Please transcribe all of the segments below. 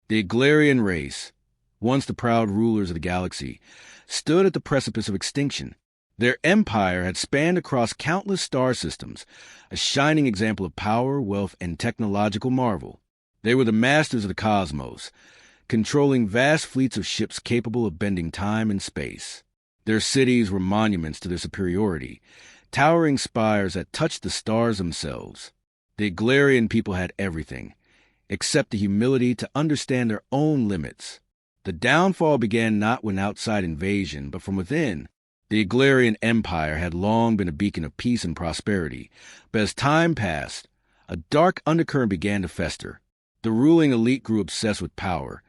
The Exiled race, once the proud rulers of the galaxy, stood at the precipice of extinction. Their empire had spanned across countless star systems, a shining example of power, wealth, and technological marvel. They were the masters of the cosmos, controlling vast fleets of ships capable of bending time and space. Their cities were monuments to their superiority, towering spires that touched the stars themselves. The Exiled people had everything, except the humility to understand their own limits. The downfall began not with outside invasion, but from within. The Exiled Empire had long been a beacon of peace and prosperity, but as time passed, a dark undercurrent began to fester. The ruling elite grew obsessed with power,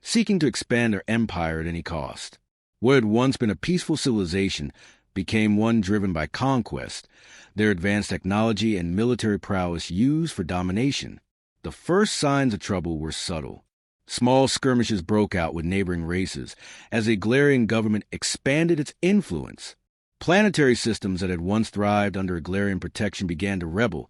seeking to expand their empire at any cost. What had once been a peaceful civilization became one driven by conquest, their advanced technology and military prowess used for domination. The first signs of trouble were subtle. Small skirmishes broke out with neighboring races as the Exiled government expanded its influence. Planetary systems that had once thrived under Exiled protection began to rebel,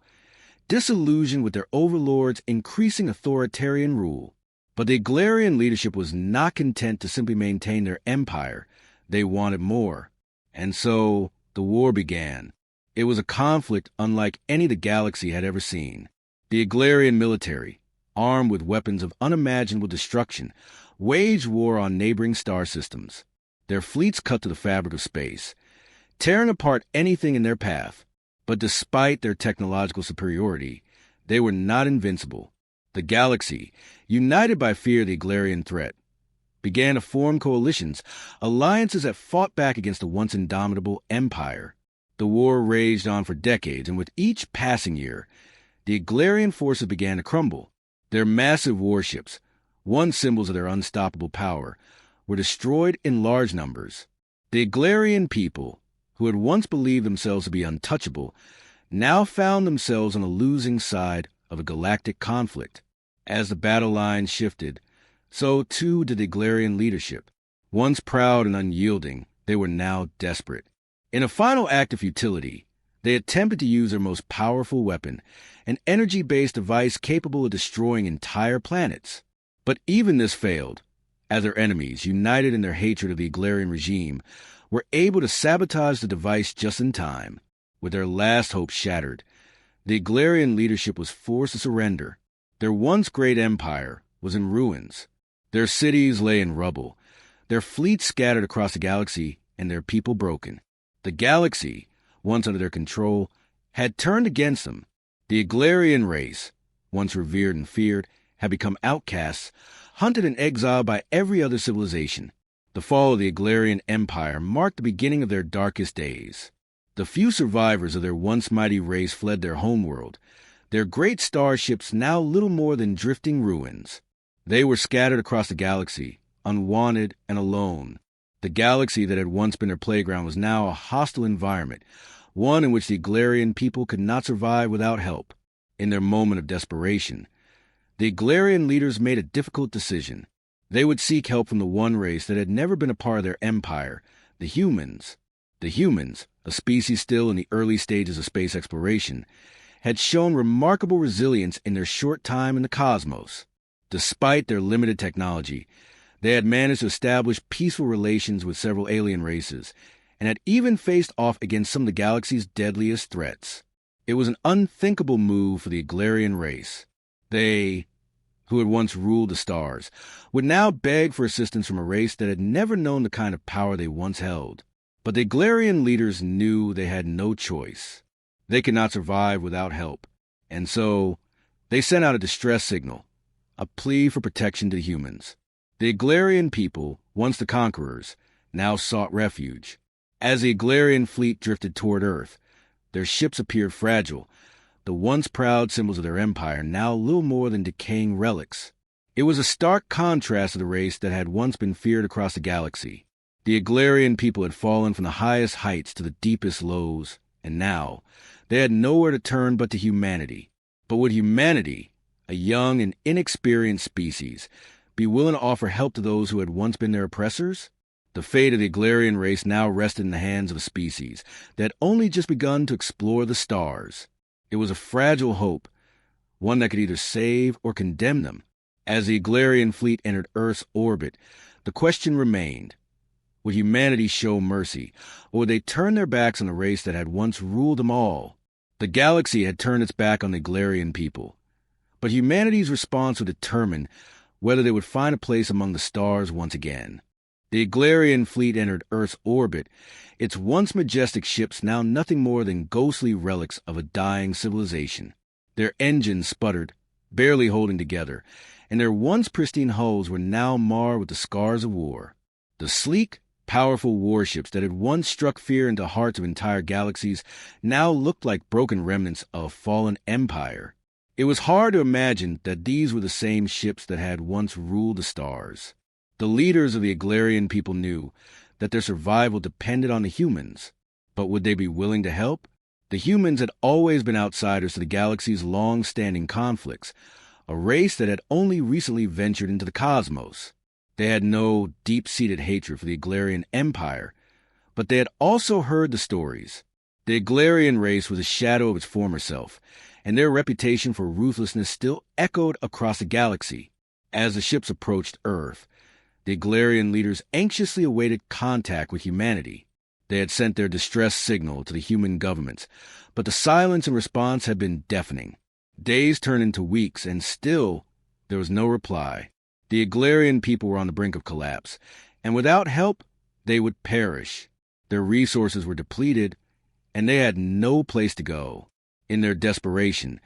disillusioned with their overlords' increasing authoritarian rule. But the Exiled leadership was not content to simply maintain their empire. They wanted more. And so the war began. It was a conflict unlike any the galaxy had ever seen. The Exiled military, armed with weapons of unimaginable destruction, waged war on neighboring star systems. Their fleets cut to the fabric of space, tearing apart anything in their path. But despite their technological superiority, they were not invincible. The galaxy, united by fear of the Exiled threat, began to form coalitions, alliances that fought back against the once indomitable empire. The war raged on for decades, and with each passing year, the Exiled forces began to crumble. Their massive warships, once symbols of their unstoppable power, were destroyed in large numbers. The Exiled people, who had once believed themselves to be untouchable, now found themselves on the losing side of a galactic conflict. As the battle lines shifted, so too did the Exiled leadership. Once proud and unyielding, they were now desperate. In a final act of futility, they attempted to use their most powerful weapon, an energy-based device capable of destroying entire planets. But even this failed, as their enemies, united in their hatred of the Exiled regime, were able to sabotage the device just in time. With their last hope shattered, the Exiled leadership was forced to surrender. Their once great empire was in ruins. Their cities lay in rubble, their fleets scattered across the galaxy, and their people broken. The galaxy, once under their control, had turned against them. The Exiled race, once revered and feared, had become outcasts, hunted and exiled by every other civilization. The fall of the Exiled Empire marked the beginning of their darkest days. The few survivors of their once mighty race fled their homeworld, their great starships now little more than drifting ruins. They were scattered across the galaxy, unwanted and alone. The galaxy that had once been their playground was now a hostile environment, one in which the Exiled people could not survive without help. In their moment of desperation, the Exiled leaders made a difficult decision. They would seek help from the one race that had never been a part of their empire, the humans. The humans, a species still in the early stages of space exploration, had shown remarkable resilience in their short time in the cosmos. Despite their limited technology, they had managed to establish peaceful relations with several alien races, and had even faced off against some of the galaxy's deadliest threats. It was an unthinkable move for the Exiled race. They, who had once ruled the stars, would now beg for assistance from a race that had never known the kind of power they once held. But the Exiled leaders knew they had no choice. They could not survive without help, and so they sent out a distress signal, a plea for protection to the humans. The Exiled people, once the conquerors, now sought refuge. As the Exiled fleet drifted toward Earth, their ships appeared fragile, the once proud symbols of their empire now little more than decaying relics. It was a stark contrast to the race that had once been feared across the galaxy. The Exiled people had fallen from the highest heights to the deepest lows, and now they had nowhere to turn but to humanity. But would humanity, a young and inexperienced species, be willing to offer help to those who had once been their oppressors? The fate of the Exiled race now rested in the hands of a species that had only just begun to explore the stars. It was a fragile hope, one that could either save or condemn them. As the Exiled fleet entered Earth's orbit, the question remained: would humanity show mercy, or would they turn their backs on the race that had once ruled them all? The galaxy had turned its back on the Exiled people, but humanity's response would determine whether they would find a place among the stars once again. The Exiled fleet entered Earth's orbit, its once majestic ships now nothing more than ghostly relics of a dying civilization. Their engines sputtered, barely holding together, and their once pristine hulls were now marred with the scars of war. The sleek, powerful warships that had once struck fear into the hearts of entire galaxies now looked like broken remnants of a fallen empire. It was hard to imagine that these were the same ships that had once ruled the stars. The leaders of the Exiled people knew that their survival depended on the humans, but would they be willing to help? The humans had always been outsiders to the galaxy's long-standing conflicts, a race that had only recently ventured into the cosmos. They had no deep-seated hatred for the Exiled Empire, but they had also heard the stories. The Exiled race was a shadow of its former self, and their reputation for ruthlessness still echoed across the galaxy. As the ships approached Earth, the Exiled leaders anxiously awaited contact with humanity. They had sent their distress signal to the human governments, but the silence in response had been deafening. Days turned into weeks, and still there was no reply. The Exiled people were on the brink of collapse, and without help, they would perish. Their resources were depleted, and they had no place to go. In their desperation,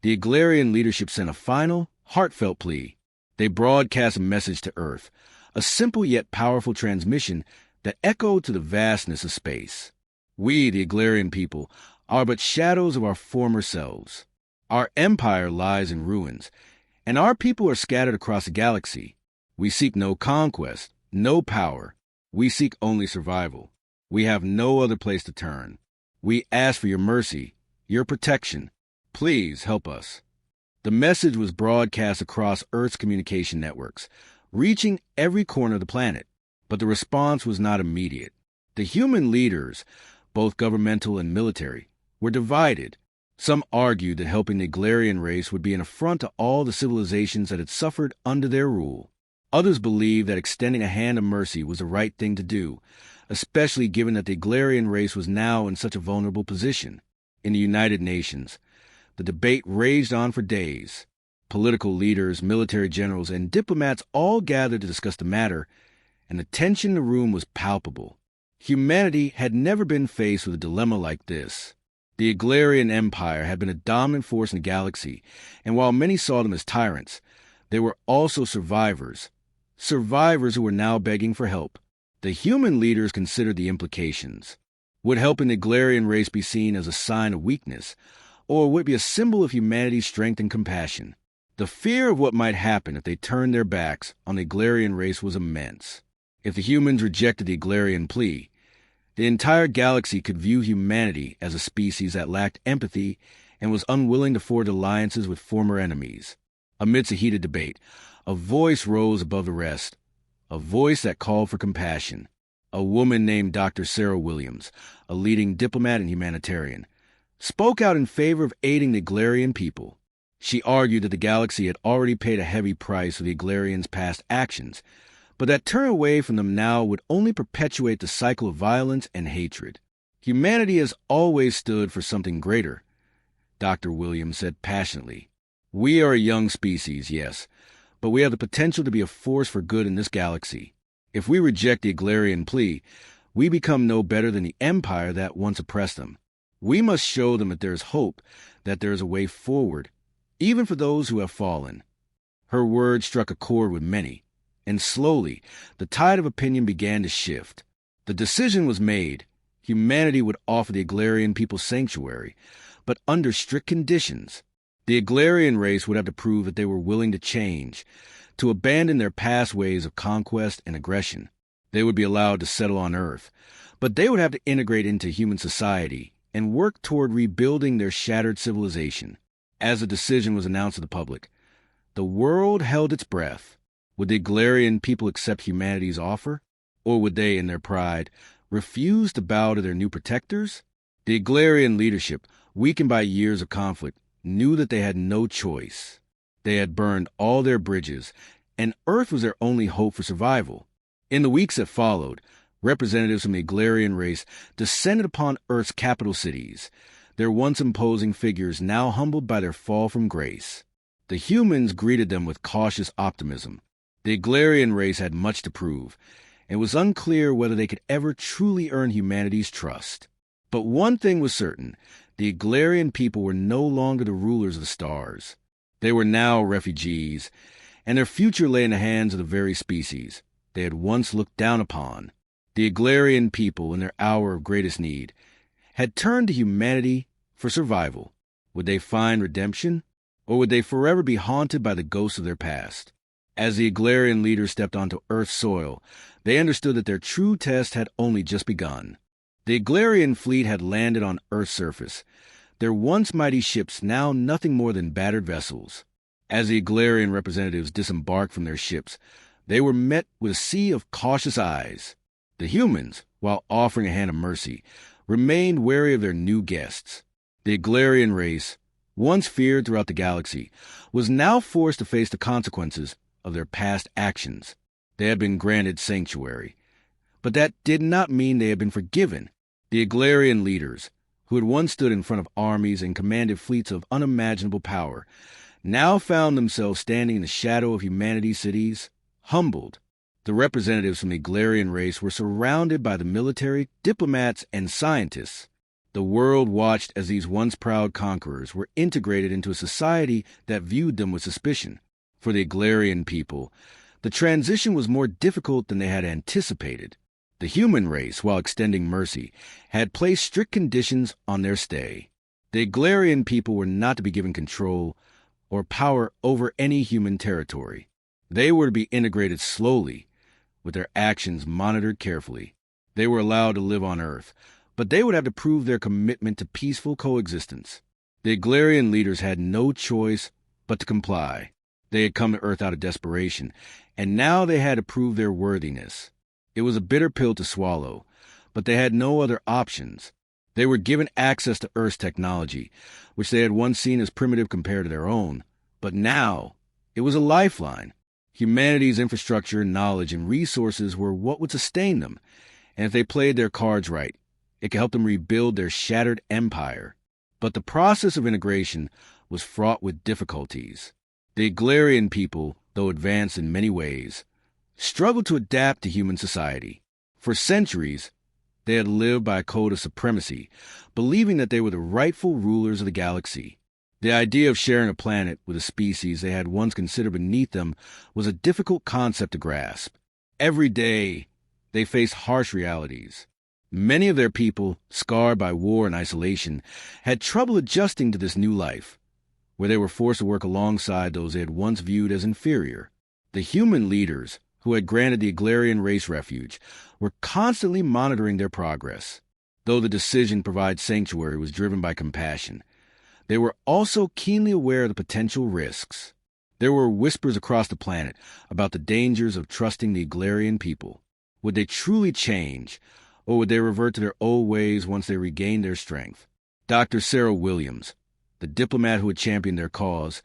the Exiled leadership sent a final, heartfelt plea. They broadcast a message to Earth, a simple yet powerful transmission that echoed to the vastness of space. We, the Exiled people, are but shadows of our former selves. Our empire lies in ruins, and our people are scattered across the galaxy. We seek no conquest, no power. We seek only survival. We have no other place to turn. We ask for your mercy, your protection. Please help us. The message was broadcast across Earth's communication networks, reaching every corner of the planet. But the response was not immediate. The human leaders, both governmental and military, were divided. Some argued that helping the Exiled race would be an affront to all the civilizations that had suffered under their rule. Others believed that extending a hand of mercy was the right thing to do, especially given that the Exiled race was now in such a vulnerable position. In the United Nations, the debate raged on for days. Political leaders, military generals, and diplomats all gathered to discuss the matter, and the tension in the room was palpable. Humanity had never been faced with a dilemma like this. The Exiled Empire had been a dominant force in the galaxy, and while many saw them as tyrants, they were also survivors who were now begging for help. The human leaders considered the implications. Would helping the Exiled race be seen as a sign of weakness, or would it be a symbol of humanity's strength and compassion? The fear of what might happen if they turned their backs on the Exiled race was immense. If the humans rejected the Exiled plea, the entire galaxy could view humanity as a species that lacked empathy and was unwilling to forge alliances with former enemies. Amidst a heated debate, a voice rose above the rest, a voice that called for compassion. A woman named Dr. Sarah Williams, a leading diplomat and humanitarian, spoke out in favor of aiding the Exiled people. She argued that the galaxy had already paid a heavy price for the Exileds' past actions, but that turning away from them now would only perpetuate the cycle of violence and hatred. Humanity has always stood for something greater, Dr. Williams said passionately. We are a young species, yes, but we have the potential to be a force for good in this galaxy. If we reject the Exiled plea, we become no better than the empire that once oppressed them. We must show them that there is hope, that there is a way forward, even for those who have fallen. Her words struck a chord with many, and slowly the tide of opinion began to shift. The decision was made. Humanity would offer the Exiled people sanctuary, but under strict conditions. The Exiled race would have to prove that they were willing to change, to abandon their past ways of conquest and aggression. They would be allowed to settle on Earth, but they would have to integrate into human society and work toward rebuilding their shattered civilization. As the decision was announced to the public, the world held its breath. Would the Exiled people accept humanity's offer? Or would they, in their pride, refuse to bow to their new protectors? The Exiled leadership, weakened by years of conflict, knew that they had no choice. They had burned all their bridges, and Earth was their only hope for survival. In the weeks that followed, representatives from the Exiled race descended upon Earth's capital cities, their once imposing figures now humbled by their fall from grace. The humans greeted them with cautious optimism. The Exiled race had much to prove, and it was unclear whether they could ever truly earn humanity's trust. But one thing was certain: the Exiled people were no longer the rulers of the stars. They were now refugees, and their future lay in the hands of the very species they had once looked down upon. The Exiled people, in their hour of greatest need, had turned to humanity for survival. Would they find redemption, or would they forever be haunted by the ghosts of their past? As the Exiled leaders stepped onto Earth's soil, they understood that their true test had only just begun. The Exiled fleet had landed on Earth's surface, their once mighty ships now nothing more than battered vessels. As the Exiled representatives disembarked from their ships, they were met with a sea of cautious eyes. The humans, while offering a hand of mercy, remained wary of their new guests. The Exiled race, once feared throughout the galaxy, was now forced to face the consequences of their past actions. They had been granted sanctuary, but that did not mean they had been forgiven. The Exiled leaders, who had once stood in front of armies and commanded fleets of unimaginable power, now found themselves standing in the shadow of humanity's cities, humbled. The representatives from the Exiled race were surrounded by the military, diplomats, and scientists. The world watched as these once proud conquerors were integrated into a society that viewed them with suspicion. For the Exiled people, the transition was more difficult than they had anticipated. The human race, while extending mercy, had placed strict conditions on their stay. The Exiled people were not to be given control or power over any human territory. They were to be integrated slowly, with their actions monitored carefully. They were allowed to live on Earth, but they would have to prove their commitment to peaceful coexistence. The Exiled leaders had no choice but to comply. They had come to Earth out of desperation, and now they had to prove their worthiness. It was a bitter pill to swallow, but they had no other options. They were given access to Earth's technology, which they had once seen as primitive compared to their own, but now it was a lifeline. Humanity's infrastructure, knowledge, and resources were what would sustain them, and if they played their cards right, it could help them rebuild their shattered empire. But the process of integration was fraught with difficulties. The Exiled people, though advanced in many ways, struggled to adapt to human society. For centuries, they had lived by a code of supremacy, believing that they were the rightful rulers of the galaxy. The idea of sharing a planet with a species they had once considered beneath them was a difficult concept to grasp. Every day, they faced harsh realities. Many of their people, scarred by war and isolation, had trouble adjusting to this new life, where they were forced to work alongside those they had once viewed as inferior. The human leaders, who had granted the Exiled race refuge, were constantly monitoring their progress. Though the decision to provide sanctuary was driven by compassion, they were also keenly aware of the potential risks. There were whispers across the planet about the dangers of trusting the Exiled people. Would they truly change, or would they revert to their old ways once they regained their strength? Dr. Sarah Williams, the diplomat who had championed their cause,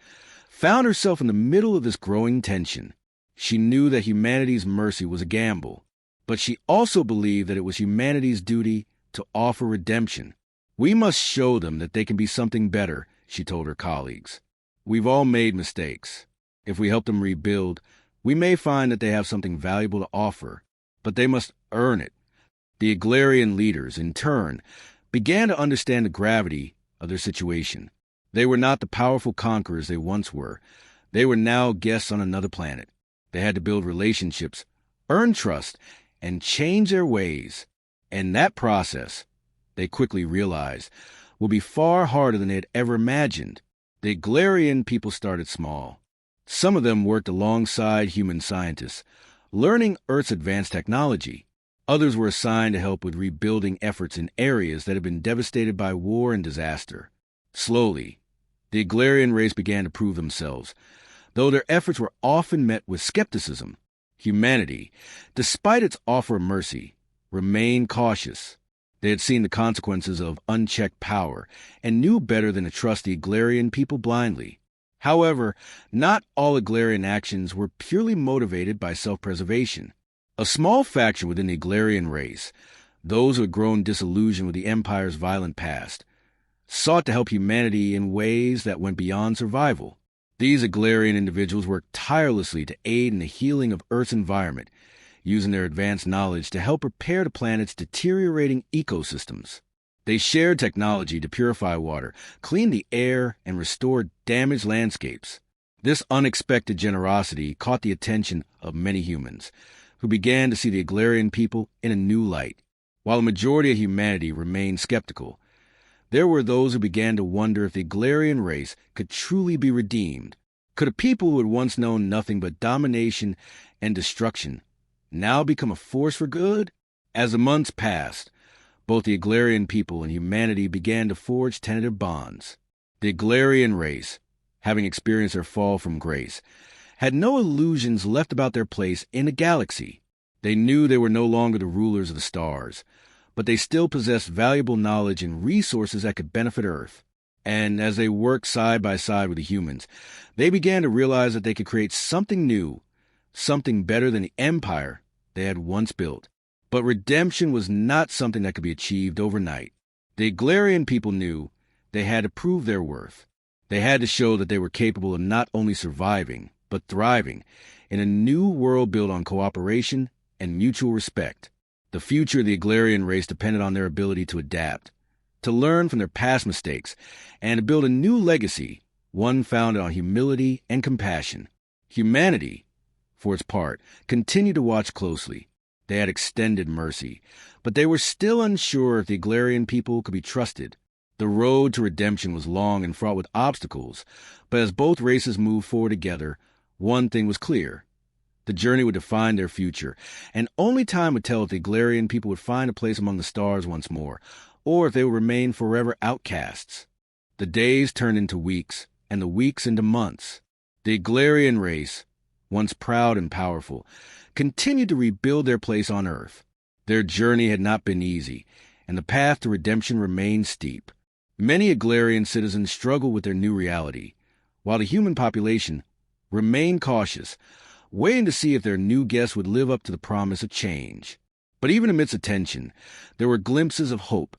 found herself in the middle of this growing tension. She knew that humanity's mercy was a gamble, but she also believed that it was humanity's duty to offer redemption. "We must show them that they can be something better," she told her colleagues. "We've all made mistakes. If we help them rebuild, we may find that they have something valuable to offer, but they must earn it." The Exiled leaders, in turn, began to understand the gravity of their situation. They were not the powerful conquerors they once were. They were now guests on another planet. They had to build relationships, earn trust, and change their ways. And that process, they quickly realized, will be far harder than they had ever imagined. The Exiled people started small. Some of them worked alongside human scientists, learning Earth's advanced technology. Others were assigned to help with rebuilding efforts in areas that had been devastated by war and disaster. Slowly, the Exiled race began to prove themselves, though their efforts were often met with skepticism. Humanity, despite its offer of mercy, remained cautious. They had seen the consequences of unchecked power and knew better than to trust the Exiled people blindly. However, not all Exiled actions were purely motivated by self-preservation. A small faction within the Exiled race, those who had grown disillusioned with the Empire's violent past, sought to help humanity in ways that went beyond survival. These Exiled individuals worked tirelessly to aid in the healing of Earth's environment, using their advanced knowledge to help repair the planet's deteriorating ecosystems. They shared technology to purify water, clean the air, and restore damaged landscapes. This unexpected generosity caught the attention of many humans, who began to see the Exiled people in a new light. While a majority of humanity remained skeptical, there were those who began to wonder if the Exiled race could truly be redeemed. Could a people who had once known nothing but domination and destruction now become a force for good? As the months passed, both the Exiled people and humanity began to forge tentative bonds. The Exiled race, having experienced their fall from grace, had no illusions left about their place in the galaxy. They knew they were no longer the rulers of the stars, but they still possessed valuable knowledge and resources that could benefit Earth. And as they worked side by side with the humans, they began to realize that they could create something new, something better than the empire they had once built. But redemption was not something that could be achieved overnight. The Exiled people knew they had to prove their worth. They had to show that they were capable of not only surviving, but thriving in a new world built on cooperation and mutual respect. The future of the Exiled race depended on their ability to adapt, to learn from their past mistakes, and to build a new legacy, one founded on humility and compassion. Humanity, for its part, continued to watch closely. They had extended mercy, but they were still unsure if the Exiled people could be trusted. The road to redemption was long and fraught with obstacles, but as both races moved forward together, one thing was clear. The journey would define their future, and only time would tell if the Exiled people would find a place among the stars once more, or if they would remain forever outcasts. The days turned into weeks, and the weeks into months. The Exiled race, once proud and powerful, continued to rebuild their place on Earth. Their journey had not been easy, and the path to redemption remained steep. Many Exiled citizens struggled with their new reality, while the human population remained cautious, waiting to see if their new guests would live up to the promise of change. But even amidst the tension, there were glimpses of hope,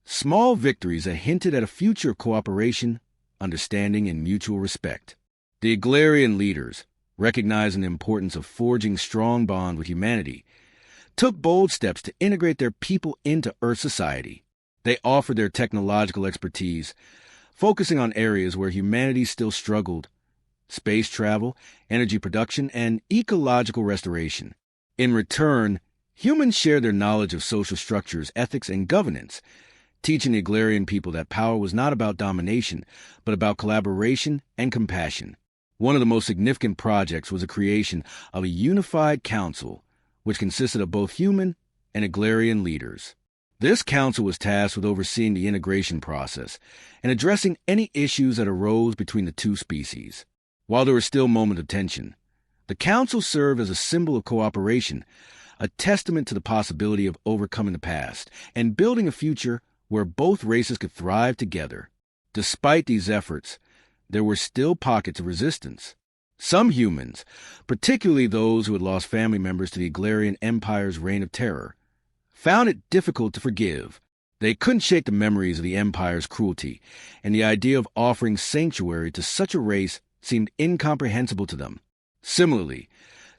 small victories that hinted at a future of cooperation, understanding, and mutual respect. The Exiled leaders, recognizing the importance of forging strong bond with humanity, took bold steps to integrate their people into Earth society. They offered their technological expertise, focusing on areas where humanity still struggled: space travel, energy production, and ecological restoration. In return, humans shared their knowledge of social structures, ethics, and governance, teaching the Exiled people that power was not about domination, but about collaboration and compassion. One of the most significant projects was the creation of a unified council, which consisted of both human and Exiled leaders. This council was tasked with overseeing the integration process and addressing any issues that arose between the two species. While there were still moments of tension, the council served as a symbol of cooperation, a testament to the possibility of overcoming the past and building a future where both races could thrive together. Despite these efforts, there were still pockets of resistance. Some humans, particularly those who had lost family members to the Exiled Empire's reign of terror, found it difficult to forgive. They couldn't shake the memories of the Empire's cruelty, and the idea of offering sanctuary to such a race seemed incomprehensible to them. Similarly,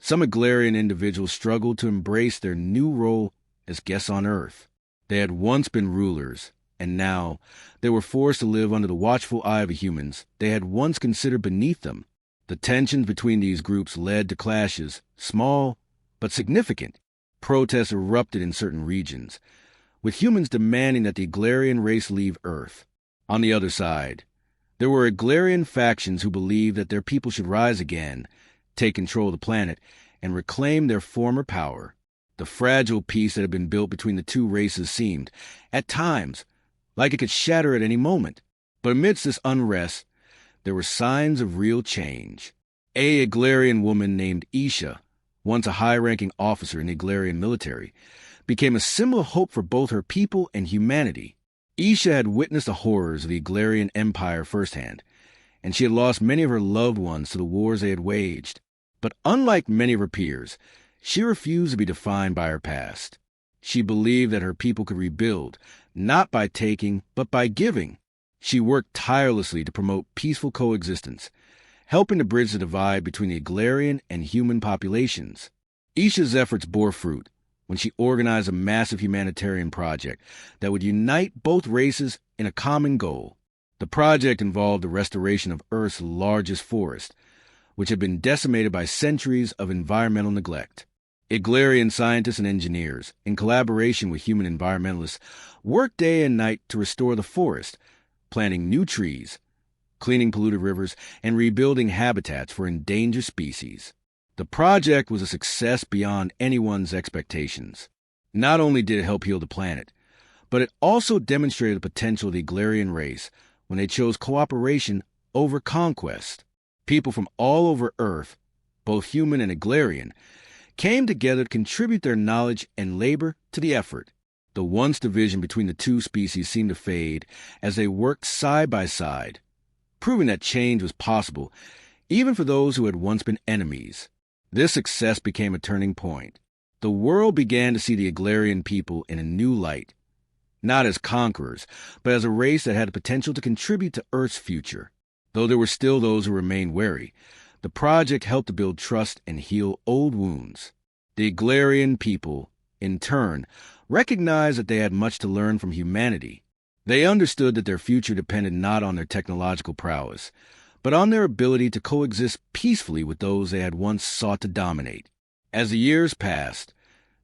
some Exiled individuals struggled to embrace their new role as guests on Earth. They had once been rulers, and now they were forced to live under the watchful eye of the humans they had once considered beneath them. The tensions between these groups led to clashes, small but significant. Protests erupted in certain regions, with humans demanding that the Exiled race leave Earth. On the other side, there were Exiled factions who believed that their people should rise again, take control of the planet, and reclaim their former power. The fragile peace that had been built between the two races seemed, at times, like it could shatter at any moment. But amidst this unrest, there were signs of real change. A Exiled woman named Isha, once a high-ranking officer in the Exiled military, became a symbol of hope for both her people and humanity. Isha had witnessed the horrors of the Exiled Empire firsthand, and she had lost many of her loved ones to the wars they had waged. But unlike many of her peers, she refused to be defined by her past. She believed that her people could rebuild, not by taking, but by giving. She worked tirelessly to promote peaceful coexistence, helping to bridge the divide between the Exiled and human populations. Isha's efforts bore fruit when she organized a massive humanitarian project that would unite both races in a common goal. The project involved the restoration of Earth's largest forest, which had been decimated by centuries of environmental neglect. Exiled scientists and engineers, in collaboration with human environmentalists, worked day and night to restore the forest, planting new trees, cleaning polluted rivers, and rebuilding habitats for endangered species. The project was a success beyond anyone's expectations. Not only did it help heal the planet, but it also demonstrated the potential of the Exiled race when they chose cooperation over conquest. People from all over Earth, both human and Exiled, came together to contribute their knowledge and labor to the effort. The once division between the two species seemed to fade as they worked side by side, proving that change was possible even for those who had once been enemies. This success became a turning point. The world began to see the Exiled people in a new light, not as conquerors, but as a race that had the potential to contribute to Earth's future. Though there were still those who remained wary, the project helped to build trust and heal old wounds. The Exiled people, in turn, recognized that they had much to learn from humanity. They understood that their future depended not on their technological prowess, but on their ability to coexist peacefully with those they had once sought to dominate. As the years passed,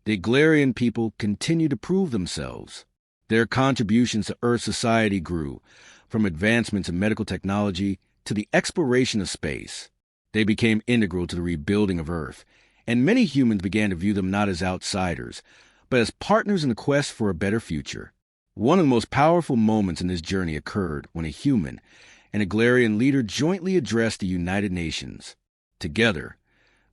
the Exiled people continued to prove themselves. Their contributions to Earth society grew, from advancements in medical technology to the exploration of space. They became integral to the rebuilding of Earth, and many humans began to view them not as outsiders, but as partners in the quest for a better future. One of the most powerful moments in this journey occurred when a human and Exiled leader jointly addressed the United Nations. Together,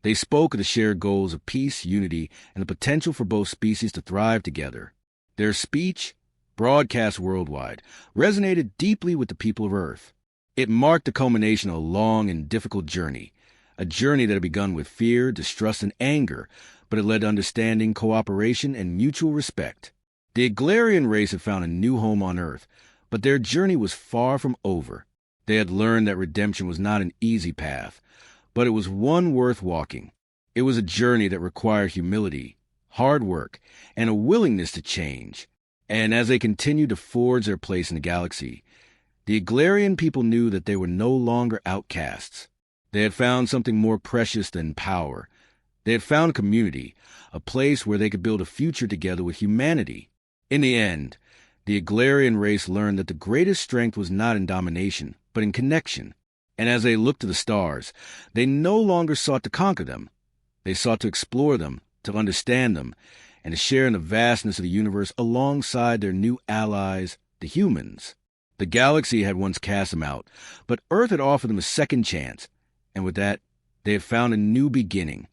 they spoke of the shared goals of peace, unity, and the potential for both species to thrive together. Their speech, broadcast worldwide, resonated deeply with the people of Earth. It marked the culmination of a long and difficult journey, a journey that had begun with fear, distrust, and anger, but it led to understanding, cooperation, and mutual respect. The Exiled race had found a new home on Earth, but their journey was far from over. They had learned that redemption was not an easy path, but it was one worth walking. It was a journey that required humility, hard work, and a willingness to change. And as they continued to forge their place in the galaxy, the Exiled people knew that they were no longer outcasts. They had found something more precious than power. They had found community, a place where they could build a future together with humanity. In the end, the Exiled race learned that the greatest strength was not in domination, but in connection. And as they looked to the stars, they no longer sought to conquer them. They sought to explore them, to understand them, and to share in the vastness of the universe alongside their new allies, the humans. The galaxy had once cast them out, but Earth had offered them a second chance, and with that, they had found a new beginning.